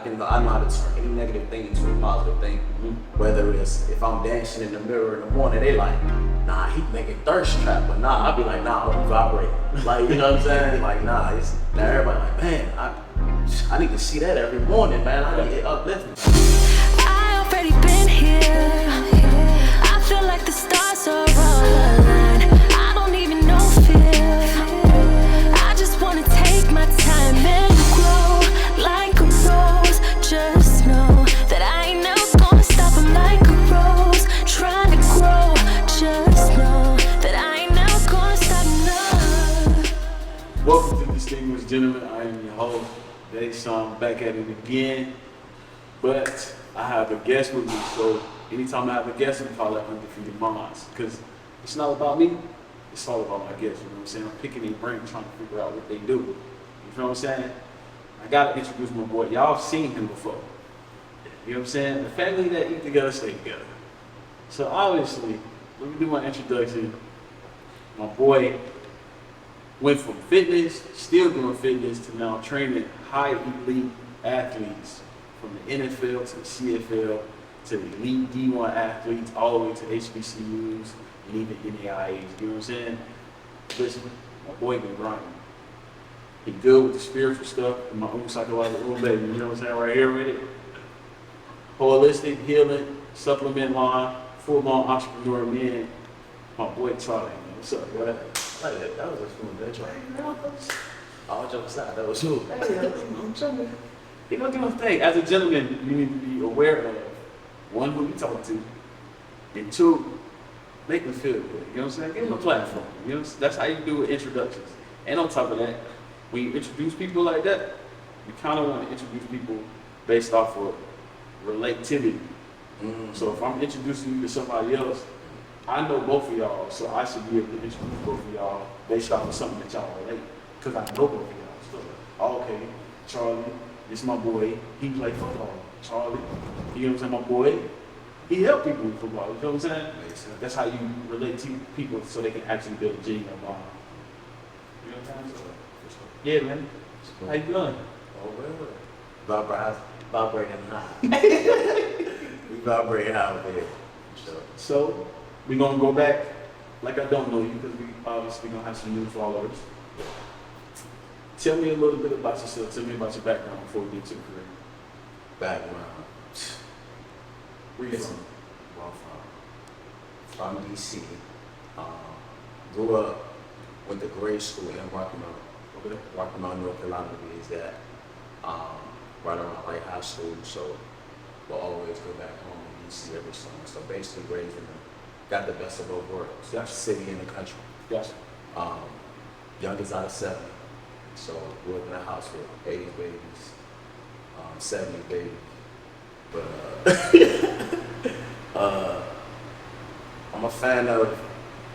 I know how to turn any negative thing into a positive thing. Whether it's if I'm dancing in the mirror in the morning, they like, nah, he making thirst trap, but nah, I'll be like, nah, I'll be vibrating. Like, you know what I'm saying? Like, nah, it's now everybody like, man, I need to see that every morning, man. I need it uplifting. I already been here. I feel like the stars are all aligned. I don't even know fear. I just wanna take my time and grow like a rose. Just know that I ain't never gonna stop. I'm like a rose trying to grow. Just know that I ain't never gonna stop. No. Welcome to Distinguished Gentlemen. I am your host, Deshaun, back at it again. But I have a guest with me, so anytime I have a guest, I call it Undefeated Minds. Because it's not about me, it's all about my guests, you know what I'm saying? I'm picking their brain, trying to figure out what they do. You feel what I'm saying? I gotta introduce my boy. Y'all have seen him before. You know what I'm saying? The family that eat together, stay together. So obviously, let me do my introduction. My boy went from fitness, still doing fitness, to now training high elite athletes. From the NFL to the CFL to the elite D1 athletes, all the way to HBCUs and even NAIAs. You know what I'm saying? Listen, my boy been grinding. He good with the spiritual stuff and my own psychological baby. You know what I'm saying? Right here with it. Holistic healing, supplement line, full-blown entrepreneur man. My boy Charlie. What's up, bro? Like that was a smooth day, right? All jokes aside, that was smooth. Hey, I'm jumping. You know, do one thing. As a gentleman, you need to be aware of one, who you talk to, and two, make them feel good. You know what I'm saying? Give them a platform. You know, that's how you do introductions. And on top of that, when you introduce people like that, you kind of want to introduce people based off of relativity. So if I'm introducing you to somebody else, I know both of y'all, so I should be able to introduce both of y'all based off of something that y'all relate. Because I know both of y'all. So, okay, Charlie. This my boy, he played football. Charlie, you know what I'm saying? My boy, he helped people with football. You know what I'm saying? That's how you relate to people so they can actually build a genuine bond. You know what I'm saying? Yeah, man. How you doing? Oh, well. Vibrating high. We vibrating high over here. So, we're going to go back like I don't know you because we obviously going to have some new followers. Tell me a little bit about yourself. Tell me about your background before we get to your career. Background. Where you from? Well, from DC. Grew up, went to grade school in Rocky Mount, North Carolina is that. Right around like high school, so we'll always go back home in DC every summer. So basically raised in got the best of both worlds. That's city and the country. Gotcha. Youngest out of 7. So grew up in a house with 80s babies, 70s babies. But I'm a fan of,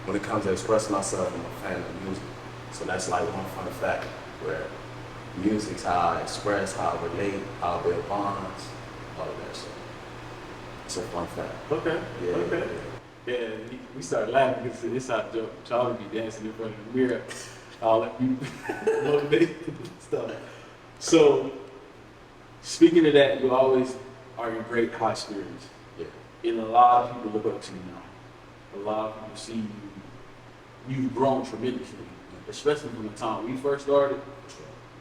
when it comes to expressing myself, I'm a fan of music. So that's like one fun fact where music's how I express, how I relate, how I build bonds, all of that stuff. It's a fun fact. Okay. Yeah. Okay. Yeah, we started laughing because it's our joke. Charlie be dancing in front of the mirror. All that you motivated stuff. So, speaking of that, you always are in great high spirits. Yeah. And a lot of people look up to you now. A lot of people see you. You've grown tremendously, especially from the time we first started.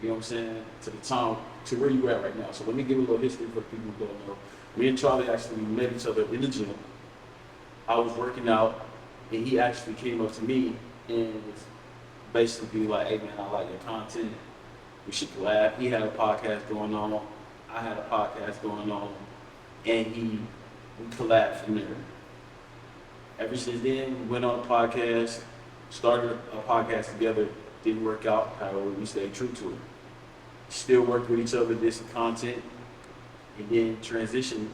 You know what I'm saying? To the time, to where you're at right now. So let me give a little history for the people who don't know. Me and Charlie actually met each other in the gym. I was working out, and he actually came up to me and was basically like, hey man, I like your content. We should collab. He had a podcast going on. I had a podcast going on. And we collabed from there. Ever since then, we went on a podcast, started a podcast together. Didn't work out, however, we stayed true to it. Still worked with each other, did some content, and then transitioned.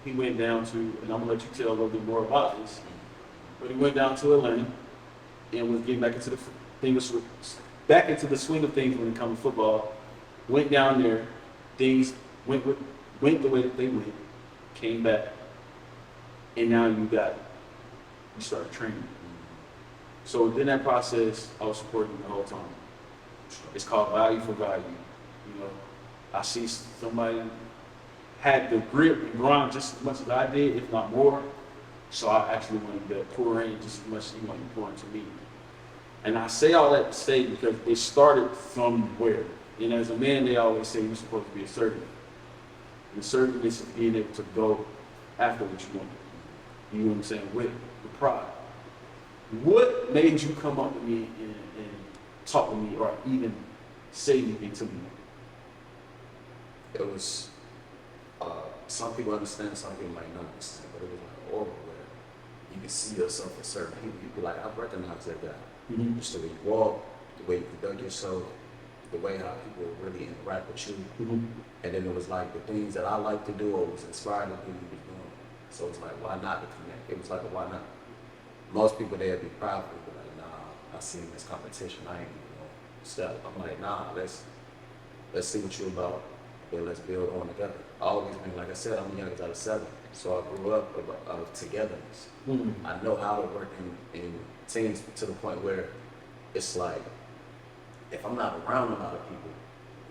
He went down to, and I'm gonna let you tell a little bit more about this, but he went down to Atlanta and was getting back into the swing of things when it comes to football. Went down there, things went the way that they went, came back, and now you started training. So within that process, I was supporting the whole time. It's called value for value. You know, I see somebody had the grip and grind just as much as I did, if not more. So I actually wanted to pour in just as much as he wanted to pour into me. And I say all that to say because it started somewhere. And as a man, they always say you're supposed to be assertive. And assertiveness is being able to go after what you want. You know what I'm saying? With pride. What made you come up to me and talk to me or even say anything to me? It was, some people understand, some people might not understand, but it was like an aura where you can see yourself in certain people. You be like, I recognize that guy. Mm-hmm. Just the way you walk, the way you conduct yourself, the way how people really interact with you. Mm-hmm. And then it was like the things that I like to do or was inspired to do, you was doing. So it's like, why not to connect? It was like, why not? Most people they'd be proud, but like, nah, I see him as competition. I ain't even gonna step. I'm like, nah, let's see what you're about. Then let's build on together. I always been, like I said, I'm the youngest out of 7. So I grew up of togetherness. Mm-hmm. I know how to work in teams to the point where it's like, if I'm not around a lot of people,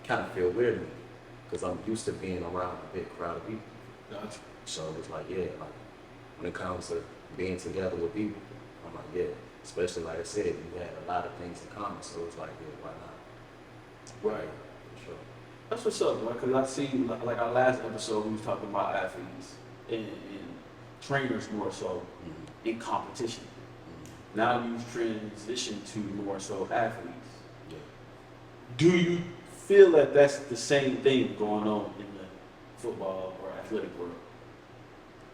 it kind of feel weird to me because I'm used to being around a big crowd of people. Gotcha. So it's like, yeah, like when it comes to being together with people, I'm like, yeah, especially like I said, you had a lot of things in common. So it's like, yeah, why not? Right. For sure. That's what's up, bro. Because I see, like our last episode, we was talking about athletes and trainers more so in competition. Now you've transitioned to more so athletes. Yeah. Do you feel that that's the same thing going on in the football or athletic world?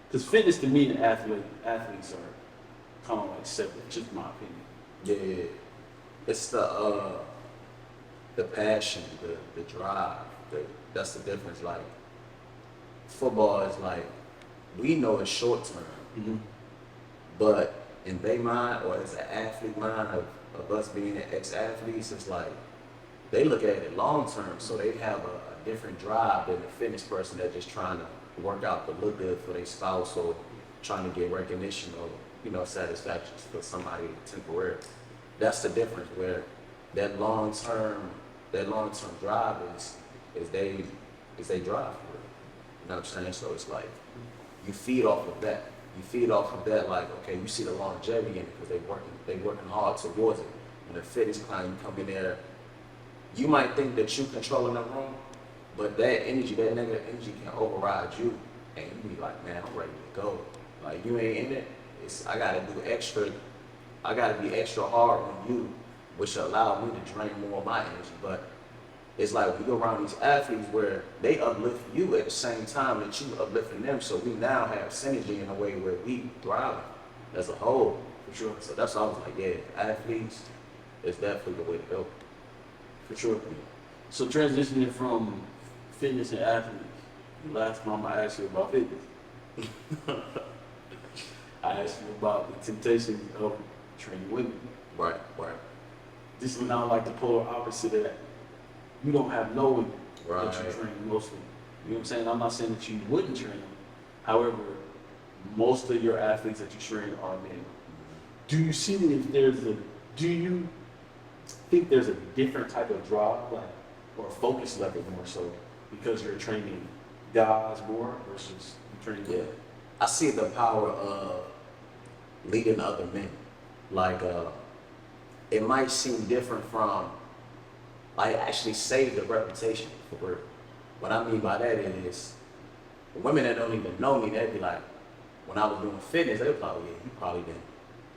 Because fitness to me and athletes are kind of like separate, just my opinion. Yeah, it's the passion, the drive. That's the difference. Like football is like we know it's short term, Mm-hmm. but in their mind or as an athlete mind of us being ex-athletes, it's like they look at it long term. So they have a different drive than the fitness person that's just trying to work out to look good for their spouse or trying to get recognition or satisfaction for somebody temporary. That's the difference where that long term drive is they drive for it. You know what I'm saying? So it's like you feed off of that. You feed off of that, like, okay, you see the longevity in it because they working hard towards it. When the fitness client, you come in there, you might think that you controlling the room, but that energy, that negative energy can override you. And you be like, man, I'm ready to go. Like, you ain't in it. I gotta be extra hard on you, which allow me to drain more of my energy. But it's like we go around these athletes where they uplift you at the same time that you uplifting them. So we now have synergy in a way where we thrive as a whole. For sure. So that's why I was like, yeah, athletes is definitely the way to go. For sure. So transitioning from fitness and athletes, last time I asked you about fitness. I asked you about the temptations of training women. Right. This is now like the polar opposite of that. You don't have no women that you Right. train mostly. You know what I'm saying? I'm not saying that you wouldn't train them. However, most of your athletes that you train are men. Do you see that do you think there's a different type of drive, like, or focus level more so, because you're training guys more versus you training Yeah. women? I see the power of leading other men. Like, it might seem different from, like, actually save the reputation for real. What I mean by that is, the women that don't even know me, they'd be like, when I was doing fitness, they'd be like, oh yeah, you probably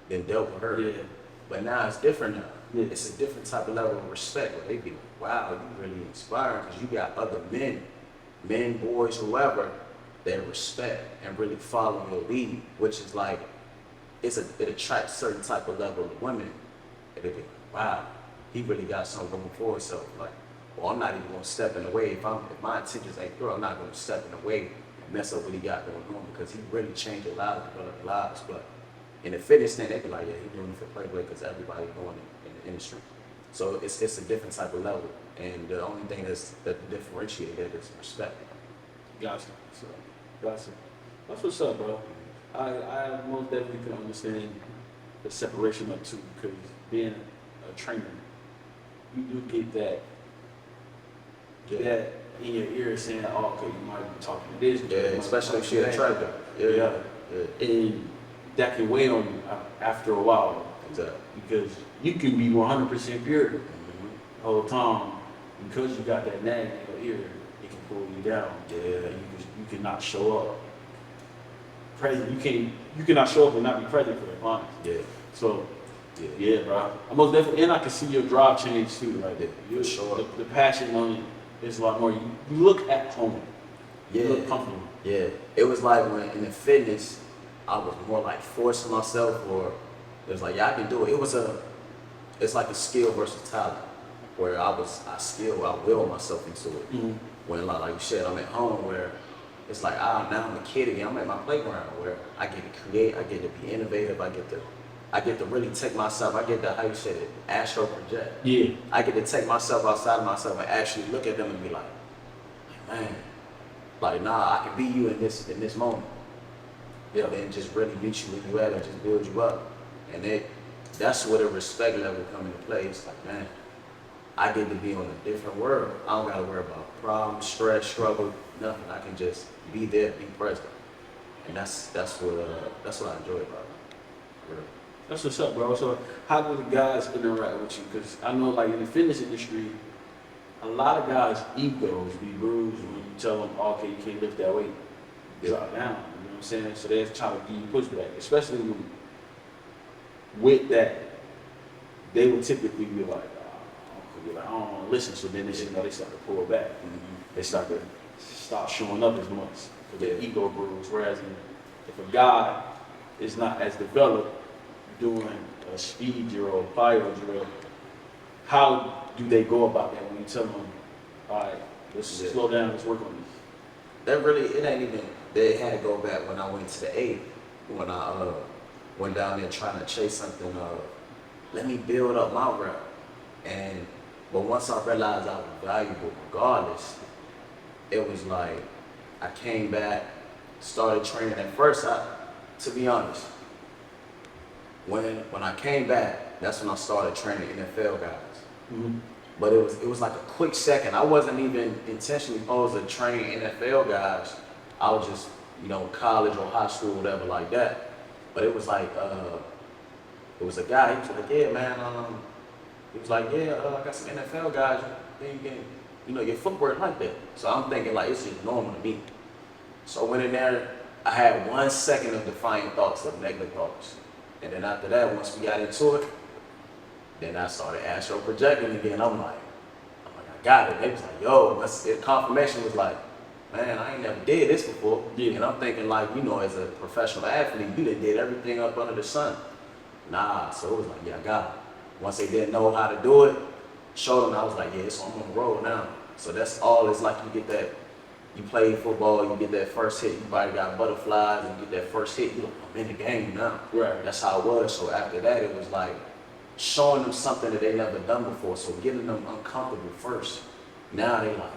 didn't dealt with her. Yeah. But now it's different now. Yeah. It's a different type of level of respect where they be like, wow, you really inspiring because you got other men, boys, whoever, that respect and really follow your lead, which is like, it attracts certain type of level of women. It'll be like, wow, he really got something going for himself. Like, well, I'm not even gonna step in the way. If my intentions ain't pure, I'm not gonna step in the way and mess up what he got going on because he really changed a lot of lives. But in the fitness thing, they be like, yeah, he's doing it for Playboy because everybody doing it in the industry. So it's a different type of level. And the only thing that differentiates that is respect. Gotcha. So, gotcha. That's what's up, bro. I most definitely can understand the separation of two because being a trainer, you do get that in your ear saying, oh, okay, you might be talking to this. Yeah, especially if she's attractive. Yeah. Yeah. And that can weigh on you after a while. Exactly. Because you can be 100% pure Mhm. the whole time. Because you got that nag in your ear, it can pull you down. Yeah. And you cannot show up present. You cannot show up and not be present for your clients. Yeah. So, Yeah. yeah, bro. I most definitely, and I can see your drive change too. Like, Yeah, for sure. the passion on it is a lot more. You look at home. Yeah. You look comfortable. Yeah. It was like when in the fitness, I was more like forcing myself, or it was like, yeah, I can do it. It's like a skill versus talent, where I will myself into it. Mm-hmm. When like you said, I'm at home where it's like, now I'm a kid again. I'm at my playground where I get to create, I get to be innovative, I get to really take myself, I get to, how you said it, astral project. Yeah. I get to take myself outside of myself and actually look at them and be like, man, like, nah, I can be you in this moment. Yeah, then just really meet you where you at and just build you up. And that's where the respect level come into play. It's like, man, I get to be on a different world. I don't gotta worry about problems, stress, struggle, nothing. I can just be there, be present. And that's what I enjoy about it. Really. That's what's up, bro. So how do the guys interact with you? Because I know, like, in the fitness industry, a lot of guys' egos be bruised when you tell them, oh, okay, you can't lift that weight. Drop down. You know what I'm saying? So they're trying to give you pushback. Especially with that, they would typically be like, I don't want to listen. So then they start to pull back. Mm-hmm. They start to stop showing up as much for their ego bruise. Whereas if a guy is not as developed doing a speed drill, fire drill, how do they go about that when you tell them, all right, let's slow down, let's work on this? It ain't even, they had to go back when I went to the 8th, when I went down there trying to chase something, let me build up my rep. But once I realized I was valuable regardless, it was like, I came back, started training. At first, to be honest, when I came back, that's when I started training NFL guys. Mm-hmm. But it was like a quick second. I wasn't even intentionally supposed to train NFL guys. I was just, college or high school, whatever like that. But it was like, it was a guy, he was like, yeah, man, he was like, yeah, I got some NFL guys, then you can, your footwork like that. So I'm thinking like, it's just normal to me. So I went in there, I had 1 second of defiant thoughts, of negative thoughts. And then after that, once we got into it, then I started astral projecting again. I'm like, I got it. They was like, yo, confirmation was like, man, I ain't never did this before. Yeah. And I'm thinking like, as a professional athlete, you done did everything up under the sun. Nah, so it was like, yeah, I got it. Once they didn't know how to do it, showed them, I was like, yeah, it's on the road now. So that's all. It's like you get that, you play football, you get that first hit, you probably got butterflies, and you get that first hit, you're like, I'm in the game now. Right. That's how it was. So after that, it was like showing them something that they never done before. So getting them uncomfortable first. Now they like,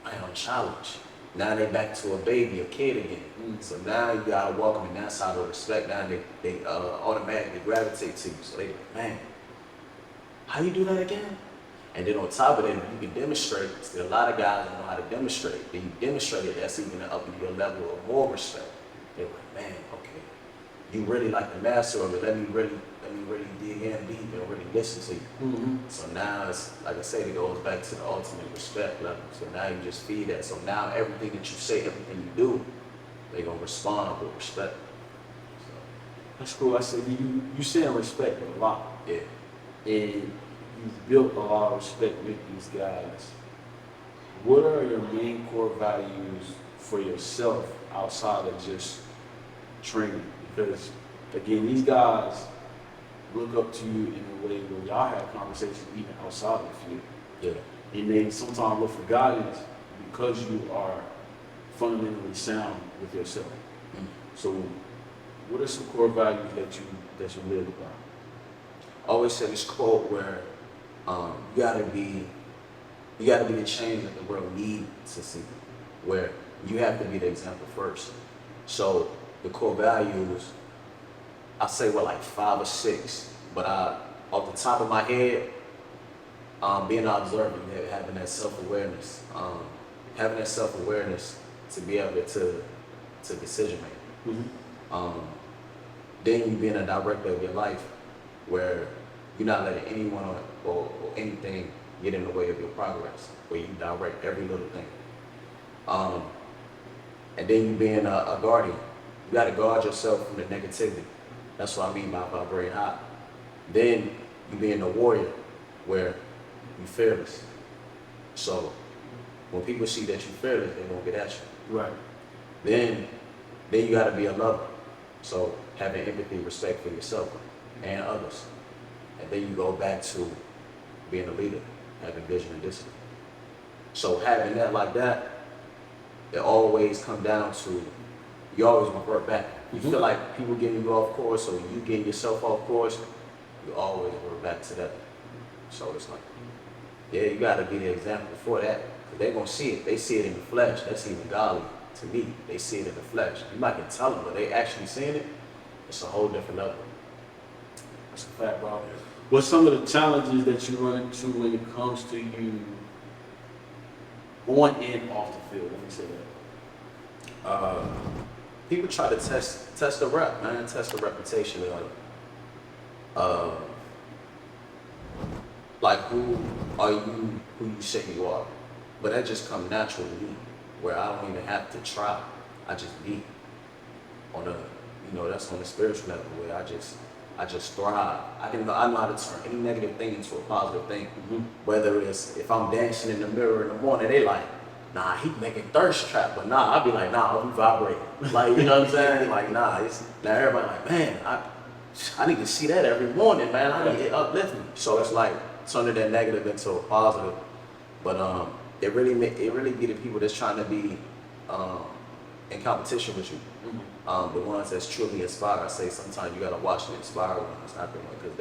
man, I'm challenged. Now they back to a baby, a kid again. So now you gotta welcome, and that's how the respect. Now they automatically gravitate to you. So they like, man, how you do that again? And then on top of that, you can demonstrate. Still, a lot of guys don't know how to demonstrate. Then you demonstrate it, that's even up to your level of more respect. They're like, man, okay, you really like the master of it. Let me really dig in deep and really listen to you. Mm-hmm. So now it's, like I said, it goes back to the ultimate respect level. So now you just feed that. So now everything that you say, everything you do, they're gonna respond with respect. So. That's cool. I said you saying respect a lot. Yeah. And you've built a lot of respect with these guys. What are your main core values for yourself outside of just training? Because again, these guys look up to you in a way where y'all have conversations even outside of the field. Yeah. And they sometimes look for guidance because you are fundamentally sound with yourself. Mm. So what are some core values that you live by? I always say this quote where you gotta be the change that the world needs to see. Where you have to be the example first. So the core values, I say like 5 or 6, but off the top of my head, being observant, having that self-awareness, having that self-awareness to be able to decision make. Then you being a director of your life where you're not letting anyone or anything get in the way of your progress, where you direct every little thing. And then you being a guardian. You got to guard yourself from the negativity. That's what I mean by vibrating high. Then you being a warrior where you fearless. So when people see that you fearless, they won't get at you. Right. Then you got to be a lover. So having empathy, respect for yourself and others. And then you go back to being a leader, having vision and discipline. So having that like that, it always come down to, you always revert back. You feel like people getting you off course or you getting yourself off course, you always revert back to that. So it's like, yeah, you gotta be the example for that. Cause they gonna see it. They see it in the flesh. That's even godly to me. They see it in the flesh. You might can tell them, but they actually seeing it. It's a whole different level. That's a fact, bro. What's some of the challenges that you run into when it comes to you on and off the field? Let me say that. People try to test the rep, man. Test the reputation of like who are you, who you say you are. But that just come natural to me, where I don't even have to try. I just be on a, that's on the spiritual level where I just thrive. I know how to turn any negative thing into a positive thing. Whether it's if I'm dancing in the mirror in the morning, they like, nah, he making thirst trap, but nah, I'll be like, nah, I'll be vibrating. Like, you know what I'm saying? Like, nah, now everybody like, man, I need to see that every morning, man. I need it uplift me. So it's like turning that negative into a positive. But it really be the people that's trying to be in competition with you. The ones that's truly inspired. I say sometimes you gotta watch the inspired ones, not the one, because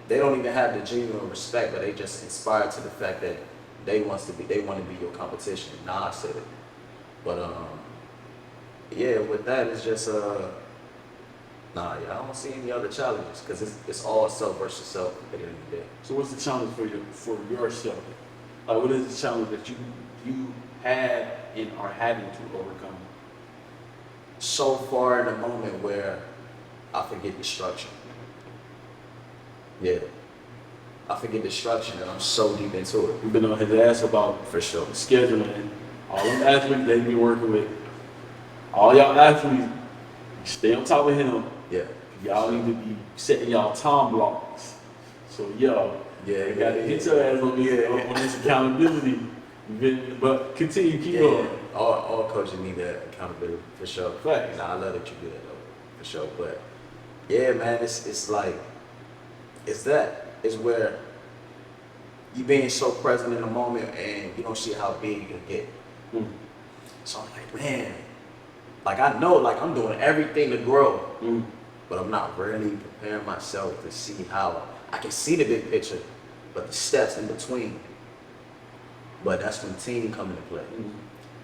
they don't even have the genuine respect, but they just inspired to the fact that they want to be your competition. Nah, I said it. But yeah, with that it's just I don't see any other challenges because it's all self versus self at the end of the day. So what's the challenge for yourself? Like, what is the challenge that you had and are having to overcome? So far in the moment where I forget the structure. Yeah. I forget the structure and I'm so deep into it. You've been on his ass about For sure. scheduling. All them athletes that he be working with, all y'all athletes, stay on top of him. Yeah. Y'all need to be setting y'all time blocks. So yo, you gotta hit your ass on this accountability. But continue, keep going. All coaches need that accountability for sure. Facts. Nah, I love that you do that though, for sure. But yeah, man, it's like it's where you being so present in the moment and you don't see how big you can get. So I'm like, man, like I know, like I'm doing everything to grow, but I'm not really preparing myself to see how I can see the big picture, but the steps in between. But that's when team come into play.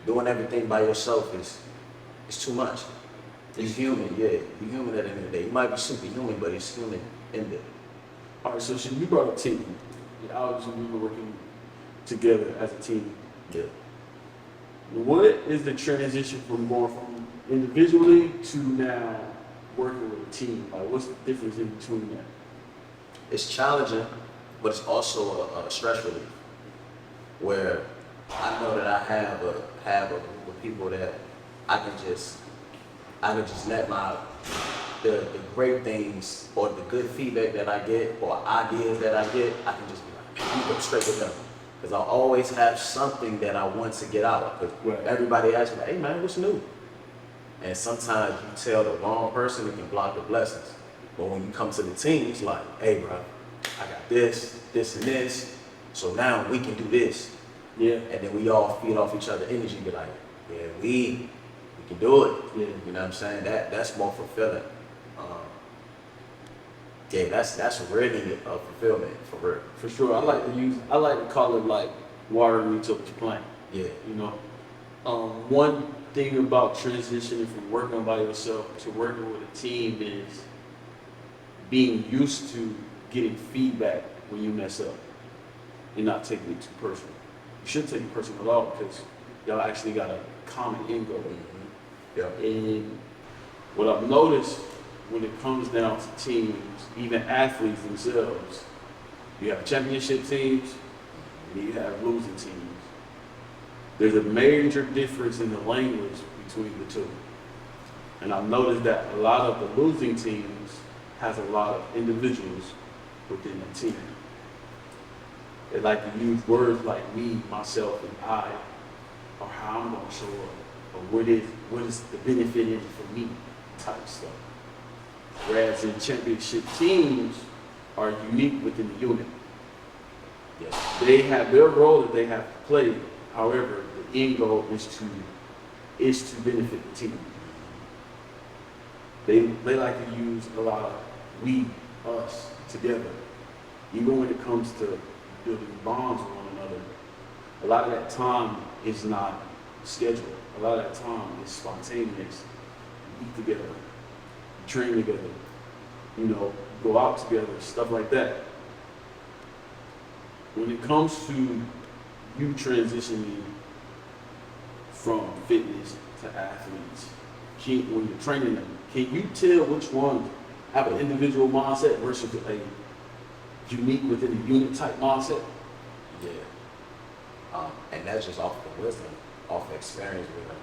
Doing everything by yourself is too much. You're human, yeah. You're human at the end of the day. You might be superhuman, but it's human in there. All right, so you brought up team. Obviously, we were working together as a team. Yeah. What is the transition from going from individually to now working with a team? Like, what's the difference in between that? It's challenging, but it's also a stress relief. Where I know that I have a group of people that I can just let the great things or the good feedback that I get or ideas that I get, I can just be like, man, you go straight with them. Because I always have something that I want to get out of. Because everybody asks me, hey man, what's new? And sometimes you tell the wrong person, it can block the blessings. But when you come to the team, it's like, hey bro, I got this, this and this. So now we can do this. Yeah. And then we all feed off each other's energy, be like, yeah, we can do it. Yeah. You know what I'm saying? That's more fulfilling. Yeah, that's really a fulfillment for real. For sure. I like to call it like watering each other's plant. Yeah. You know? One thing about transitioning from working by yourself to working with a team is being used to getting feedback when you mess up and not taking it too personal. you shouldn't take it personal at all because y'all actually got a common end goal. Yeah. And what I've noticed when it comes down to teams, even athletes themselves, you have championship teams and you have losing teams. There's a major difference in the language between the two. And I've noticed that a lot of the losing teams has a lot of individuals within the team. They like to use words like me, myself, and I, or how I'm going to show up, or what is the benefit in it for me, type stuff. Whereas in championship teams are unique within the unit. Yes. They have their role that they have to play. However, the end goal is to benefit the team. They like to use a lot of we, us, together. Even when it comes to building bonds with one another, a lot of that time is not scheduled. A lot of that time is spontaneous. You eat together, you train together, go out together, stuff like that. When it comes to you transitioning from fitness to athletes, when you're training them, can you tell which ones have an individual mindset versus a unique within a unit type mindset? Yeah. And that's just off the wisdom, off the experience with them.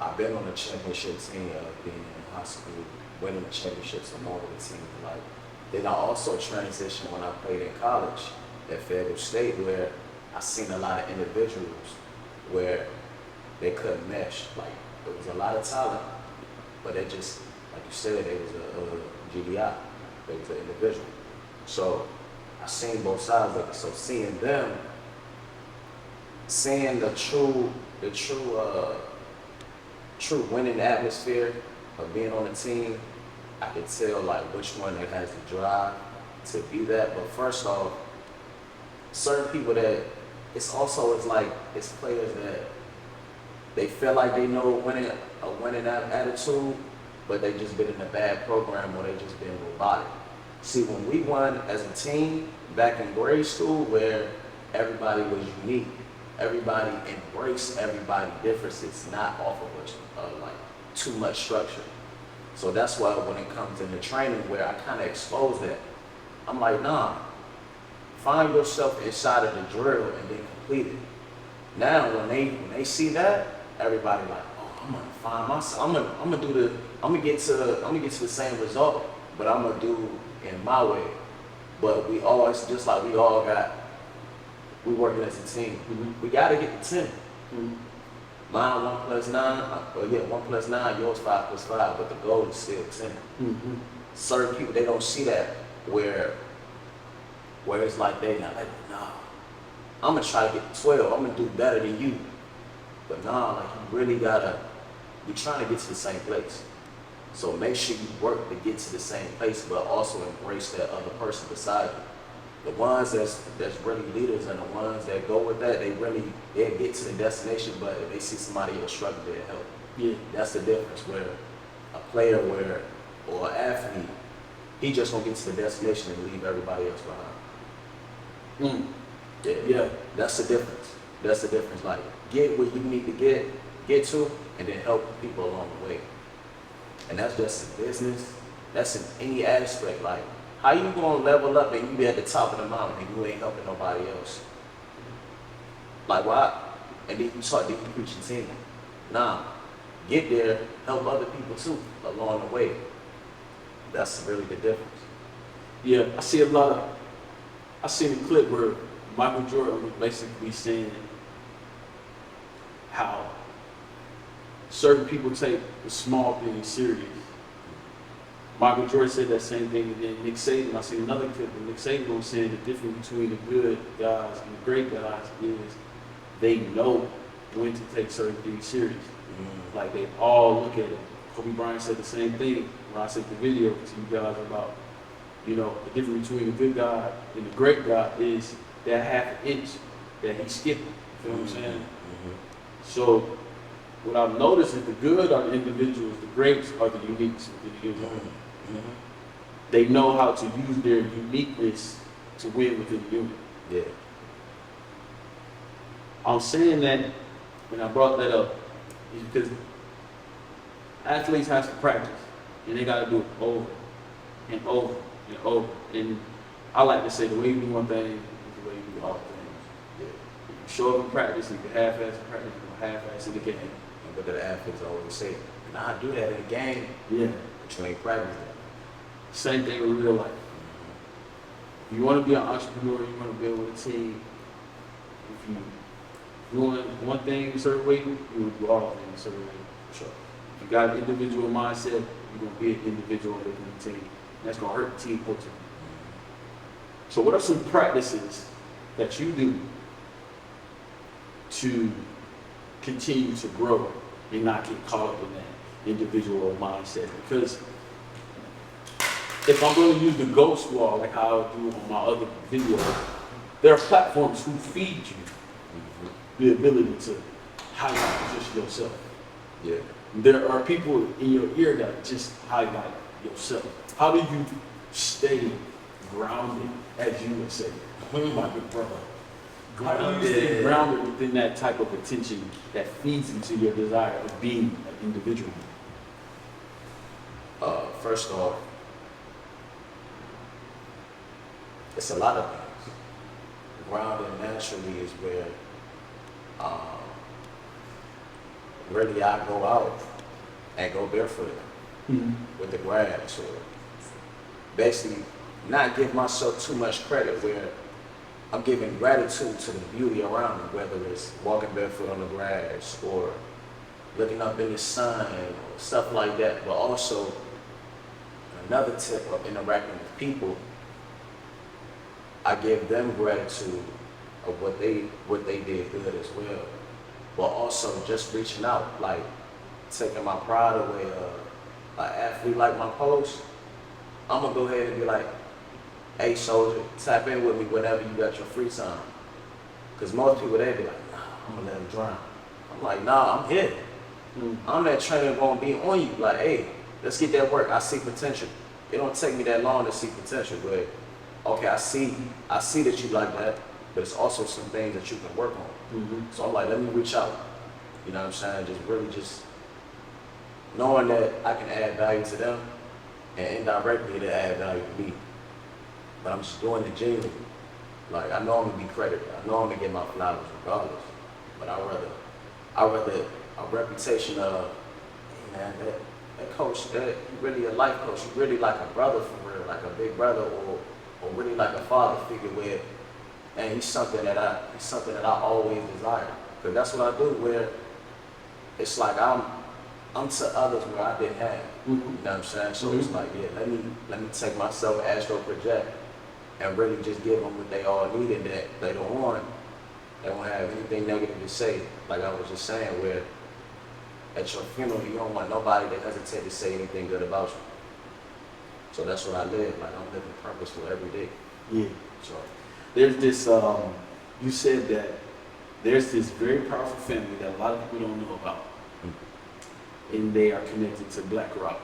I've been on a championship team, being in high school, winning the championships among the team. Like, then I also transitioned when I played in college at Fayetteville State, where I seen a lot of individuals where they couldn't mesh. Like, there was a lot of talent, but they just, like you said, they was a GDI. They was an individual. So I seen both sides of it. So seeing them, seeing the true winning atmosphere of being on a team, I could tell like which one that has the drive to be that. But first off, certain people that it's players that they feel like they know a winning attitude, but they just been in a bad program or they just been robotic. See, when we won as a team back in grade school, where everybody was unique, everybody embraced everybody's differences, not off of like too much structure. So that's why when it comes into training, where I kind of expose that, I'm like, nah, find yourself inside of the drill and then complete it. Now, when they see that, everybody like, oh, I'm gonna find myself. I'm gonna get to the same result, but I'm gonna do in my way. But we always, just like we working as a team. Mm-hmm. We gotta get to 10. Mm-hmm. Mine 1 + 9. 1 + 9. Yours 5 + 5. But the goal is still 10. Mm-hmm. Certain people, they don't see that where it's like they not like, nah, I'm gonna try to get to 12. I'm gonna do better than you. But nah, like you really you're trying to get to the same place. So make sure you work to get to the same place, but also embrace that other person beside you. The ones that's really leaders and the ones that go with that, they'll get to the destination, but if they see somebody else struggling, they'll help. Yeah. That's the difference where a player or an athlete, he just gonna get to the destination and leave everybody else behind. Yeah. That's the difference. That's the difference. Like, get where you need to get to, and then help people along the way. And that's just in business. That's in any aspect. Like, how you gonna level up and you be at the top of the mountain and you ain't helping nobody else? Like, why? And then you preach your team. Nah, get there, help other people too along the way. That's really the difference. Yeah, I seen a clip where Michael Jordan was basically saying how certain people take the small things serious. Michael Jordan said that same thing, and then Nick Saban, I seen another clip where Nick Saban was saying the difference between the good guys and the great guys is they know when to take certain things serious. Mm-hmm. Like, they all look at it. Kobe Bryant said the same thing when I sent the video to you guys about, the difference between the good guy and the great guy is that half an inch that he's skipping. You feel what I'm saying? Mm-hmm. So what I've noticed is the good are the individuals, the greats are the uniques within the unit. Mm-hmm. They know how to use their uniqueness to win within the unit. Yeah. I'm saying that when I brought that up is because athletes have to practice and they got to do it over and over and over. And I like to say the way you do one thing is the way you do all things. Yeah. If you show up in practice and you can half-ass in practice, you can half-ass in the game. And what the athletes always say, nah, I do that in the game, Yeah. but you ain't practicing that. Same thing with real life. If you want to be an entrepreneur, you want to build with a team. If you doing one thing a certain way, you will do all things a certain way. Sure. If you got an individual mindset, you're going to be an individual within the team. That's going to hurt the team culture. So what are some practices that you do to continue to grow and not get caught up in that individual mindset? Because if I'm going to use the ghost wall like how I do on my other videos, there are platforms who feed you the ability to highlight just yourself. Yeah. There are people in your ear that just highlight yourself. How do you stay grounded, as you would say, my good brother? How do you stay grounded within that type of attention that feeds into your desire of being an individual? First off, it's a lot of things. Grounding naturally is where really I go out and go barefoot with the grass, or basically not give myself too much credit where I'm giving gratitude to the beauty around me, whether it's walking barefoot on the grass or looking up in the sun or stuff like that. But also another tip of interacting with people, I give them gratitude of what they did good as well. But also just reaching out, like taking my pride away. An athlete like my post, I'm gonna go ahead and be like, hey soldier, tap in with me whenever you got your free time. Cause most people, they be like, nah, I'm gonna let him drown. I'm like, nah, I'm here. I'm that trainer gonna be on you. Like, hey, let's get that work. I see potential. It don't take me that long to see potential, but okay, I see that you like that, but it's also some things that you can work on. So I'm like, let me reach out. You know what I'm saying? Just really just knowing that I can add value to them and indirectly they add value to me. But I'm just doing it genuinely. Like, I know I'm gonna be credited. I know I'm gonna get my flowers regardless. But I rather a reputation of, hey man, that coach, that you really a life coach, you really like a brother for real, like a big brother, or really like a father figure where, and he's something that I always desire. Because that's what I do, where it's like I'm to others where I didn't have. You know what I'm saying? So it's like, yeah, let me take myself, astro project, and really just give them what they all need, and that they don't want. They don't have anything negative to say. Like I was just saying, where at your funeral you don't want nobody to hesitate to say anything good about you. So that's what I live. Like, I'm living purposeful every day. Yeah. So There's this, you said that there's this very powerful family that a lot of people don't know about. And they are connected to BlackRock.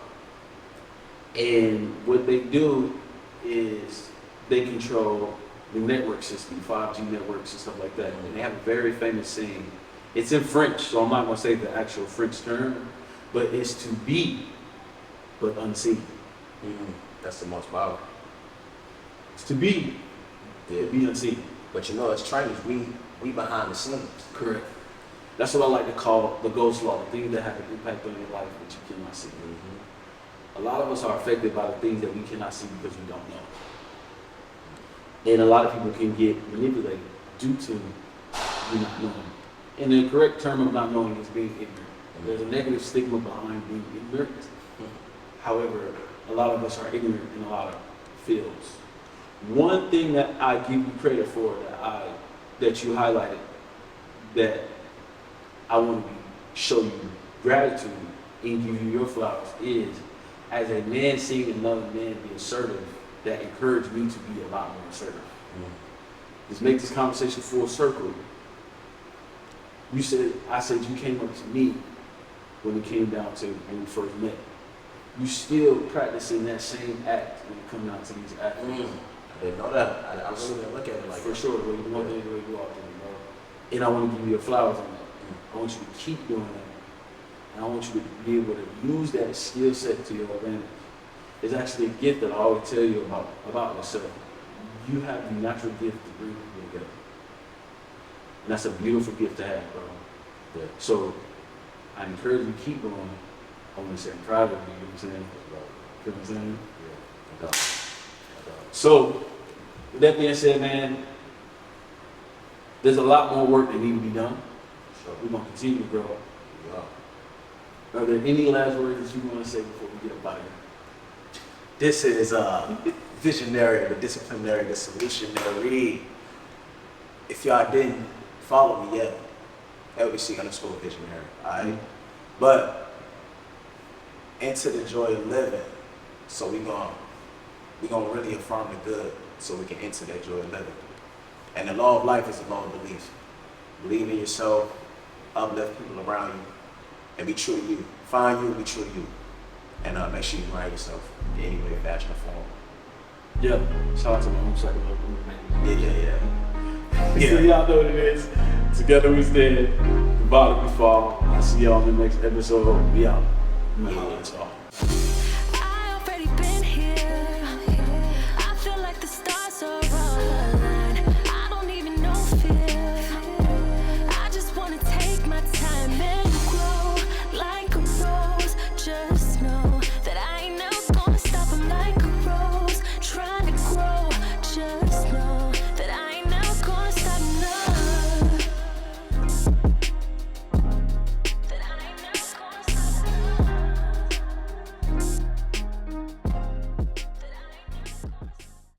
And what they do is they control the network system, 5G networks and stuff like that. And they have a very famous saying. It's in French, so I'm not going to say the actual French term, but it's to be, but unseen. that's the most powerful. It's to be, Yeah. be unseen. But you know, as trainers, we behind the scenes. Correct. That's what I like to call the ghost law, the things that have an impact on your life that you cannot see. A lot of us are affected by the things that we cannot see because we don't know. And a lot of people can get manipulated due to you not knowing. And the correct term of not knowing is being ignorant. There's a negative stigma behind being ignorant. However, a lot of us are ignorant in a lot of fields. One thing that I give you credit for that you highlighted, that I want to show you gratitude and give you your flowers, is as a man seeing another man be assertive, that encouraged me to be a lot more assertive. Let's make this conversation full circle. I said you came up to me when it came down to when we first met. You still practicing that same act when it comes down to these athletes. I didn't know that. I really didn't look at it like For that. sure, the way you want it, the way you walk in, bro. And I want to give you your flowers on that. I want you to keep doing that. And I want you to be able to use that skill set to your advantage. It's actually a gift that I always tell you about yourself. You have the natural gift to bring people together. And that's a beautiful gift to have, bro. Yeah. So I encourage you to keep going. I want to say I'm proud of you, you know what I'm saying? You know what I'm saying? Yeah. So, with that being said, man, there's a lot more work that needs to be done. Sure. We're going to continue to grow. Yeah. Are there any last words that you want to say before we get up out of here? This is visionary, the disciplinary, the solutionary. If y'all didn't follow me yet, LBC_visionary, alright? But into the joy of living, so we gonna really affirm the good so we can enter that joy of living. And the law of life is a law of belief. Believe in yourself, uplift people around you, and be true to you. Find you, be true to you. And make sure you ride yourself in any way, fashion, or form. Yeah. Shout out to my own psychological man. Yeah. So y'all know what it is. Together we stand, the bottom we fall. I'll see y'all in the next episode. We out. Yeah. Y'all.